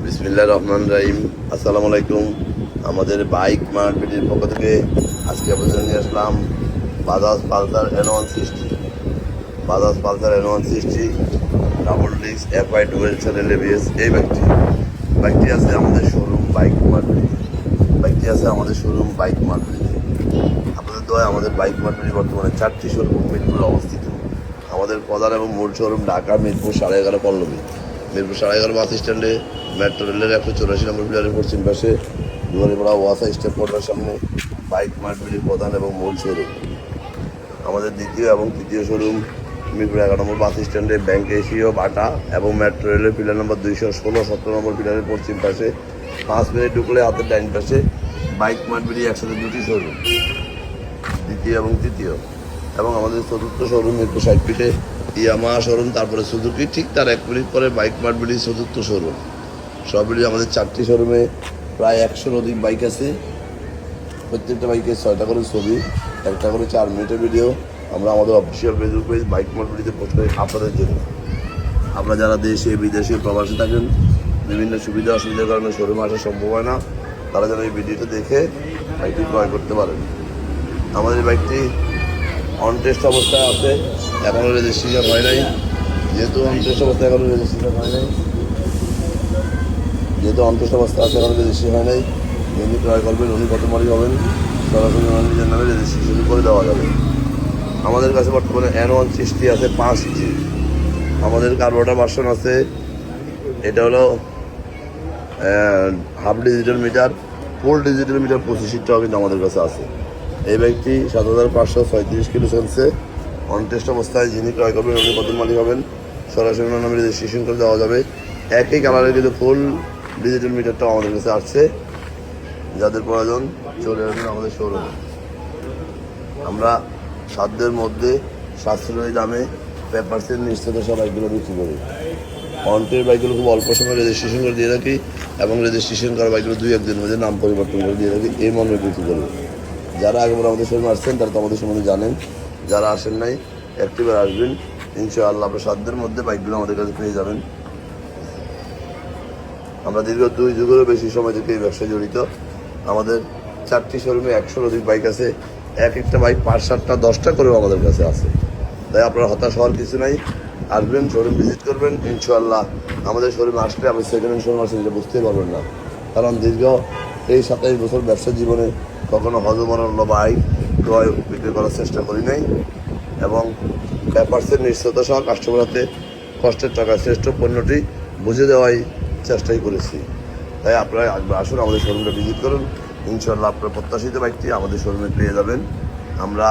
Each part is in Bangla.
বিসমিল্লাহির রহমানির রহিম। আসসালামু আলাইকুম। আমাদের বাইক মার্কেটের পক্ষ থেকে আজকে আপনাদের নিয়ে আসলাম Bajaj Pulsar N160। Bajaj Pulsar N160 double disc FI dual channel ABS। এই বাইকটি আছে আমাদের শোরুম বাইক মার্কেটে। আপনাদের দোয়ায় আমাদের বাইক মার্কেটে বর্তমানে 4টি শোরুম মিরপুরে অবস্থিত। আমাদের প্রধান এবং মূল শোরুম ঢাকা মিরপুর 11.5 পল্লবী। মিরপুর 11.5 বাস স্ট্যান্ডে মেট্রো রেলের 184 নম্বর পিলারের পশ্চিম পাশে দুয়ারিপাড়া ওয়াসা স্টেপ কোর্টার সামনে বাইক মার্কেটের প্রধান এবং মূল শোরুম। আমাদের দ্বিতীয় এবং তৃতীয় শোরুম মিরপুর 11 নম্বর বাস স্ট্যান্ডে ব্যাংক এশিয়া বাটা এবং মেট্রো রেলের পিলার নম্বর 216 17 নম্বর পিলারের পশ্চিম পাশে 5 মিনিট ঢুকলে হাতের ডাইন পাশে বাইক মার্কেটে একসাথে দুটি শোরুম, দ্বিতীয় এবং তৃতীয়। এবং আমাদের চতুর্থ শোরুম মিরপুর 60 ফিটে ইয়ামাহা শোরুম, তারপরে সুজুকি, ঠিক তার 1 মিনিট পরে বাইক মার্কেটের চতুর্থ শোরুম। সব মিলিয়ে আমাদের 4টি শোরুমে প্রায় 100-র অধিক বাইক আছে। প্রত্যেকটা বাইকে 6টা করে ছবি, একটা করে 4 মিনিটের ভিডিও আমরা আমাদের অফিসিয়াল ফেসবুক পেজ বাইক মার্কেটে পোস্ট করি আপনাদের জন্য। আপনারা যারা দেশে বিদেশে প্রবাসে থাকেন, বিভিন্ন সুবিধা অসুবিধার কারণে শোরুমে আসা সম্ভব হয় না, তারা যেন এই ভিডিওটা দেখে বাইকটি ক্রয় করতে পারেন। আমাদের বাইকটি অন টেস্ট অবস্থায় আছে, এখনও রেজিস্ট্রেশন হয় নাই। যেহেতু অন টেস্ট অবস্থায় এখনও রেজিস্ট্রেশন হয় নাই যিনি ক্রয় করবেন উনি কত মালিক হবেন, সরাসরি নিজের নামে রেজিস্ট্রেশন করে দেওয়া যাবে। আমাদের কাছে বর্তমানে N160 আছে 5G। আমাদের কার্বোরেটর ভার্সন আছে, এটা হলো half digital meter, full digital meter 25টাও কিন্তু আমাদের কাছে আছে। এই বাইকটি 7536 কিলো চলছে অন টেস্ট অবস্থায়। যিনি ক্রয় করবেন উনি কত মালিক হবেন, সরাসরি নামে রেজিস্ট্রেশন করে দেওয়া যাবে। একই কালারের কিন্তু ফুল ডিজিটাল মিটারটাও আমাদের কাছে আসছে। যাদের প্রয়োজন চলে আসবেন আমাদের শোরুমে। আমরা সাধ্যের মধ্যে সাশ্রয়ী দামে পেপারসের নিশ্চয়তা সব বাইকগুলো বিক্রি করি। অন্টের বাইকগুলো খুব অল্প সময় রেজিস্ট্রেশন করে দিয়ে রাখি এবং রেজিস্ট্রেশন করা বাইকগুলো 2-1 দিনের মধ্যে নাম পরিবর্তন করে দিয়ে রাখি, এই মর্মে বিক্রি করি। যারা আগেবার আমাদের শোরুমে আসছেন তারা তো আমাদের সম্বন্ধে জানেন, যারা আসেন নাই একটিবার আসবেন, ইনশাআল্লাহ আপনার সাধ্যের মধ্যে বাইকগুলো আমাদের কাছে পেয়ে যাবেন। আমরা দীর্ঘ 2 যুগেরও বেশি সময় থেকে এই ব্যবসায় জড়িত। আমাদের 4টি শোরুমে 100-র অধিক বাইক আছে। এক একটা বাইক 5-7টা 10টা করেও আমাদের কাছে আছে। তাই আপনারা হতাশ হওয়ার কিছু নাই, আসবেন শোরুম ভিজিট করবেন। ইনশাআল্লাহ আমাদের শোরুমে আসলে আপনি সেকেন্ড হ্যান্ড শোরুম আসেন এটা বুঝতেই পারবেন না, কারণ দীর্ঘ এই 27 বছর ব্যবসা জীবনে কখনো হজমরণ্য বাইক ক্রয় বিক্রি করার চেষ্টা করি নাই এবং পেপারসের নিশ্চয়তা সহ কাস্টমার হাতে কষ্টের টাকায় শ্রেষ্ঠ পণ্যটি বুঝে দেওয়াই চেষ্টাই করেছি। তাই আপনারা আসুন আমাদের শোরুমটা ভিজিট করুন, ইনশাআল্লাহ আপনার প্রত্যাশিত বাইকটি আমাদের শোরুমে পেয়ে যাবেন। আমরা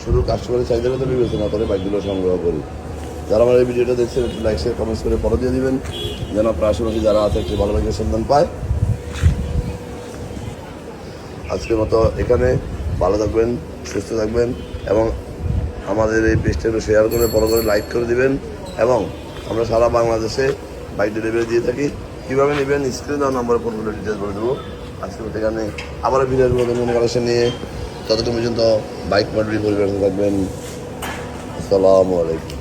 শুধু কাস্টমারের চাহিদার কথা বিবেচনা করে বাইকগুলো সংগ্রহ করি। যারা আমার এই ভিডিওটা দেখছেন একটু লাইক শেয়ার কমেন্টস করে ফলো দিয়ে দিবেন, যেন আপনার আশেপাশে যারা আছে একটু ভালো বাইকের সন্ধান পায়। আজকের মতো এখানে, ভালো থাকবেন, সুস্থ থাকবেন এবং আমাদের এই পেজটা একটু শেয়ার করে বড় করে লাইক করে দিবেন। এবং আমরা সারা বাংলাদেশে বাইক ডেলিভারি দিয়ে থাকি। কীভাবে নেবেন স্ক্রিনে দেওয়া নম্বরে ফোনগুলো ডিটেলস বলে দেবো। আজকের মতো এখানে আবার ভিডিওর মধ্যে নতুন কালেকশন নিয়ে, ততক্ষণ পর্যন্ত বাইক মার্কেট পরিবার থাকবেন। আসসালামু আলাইকুম।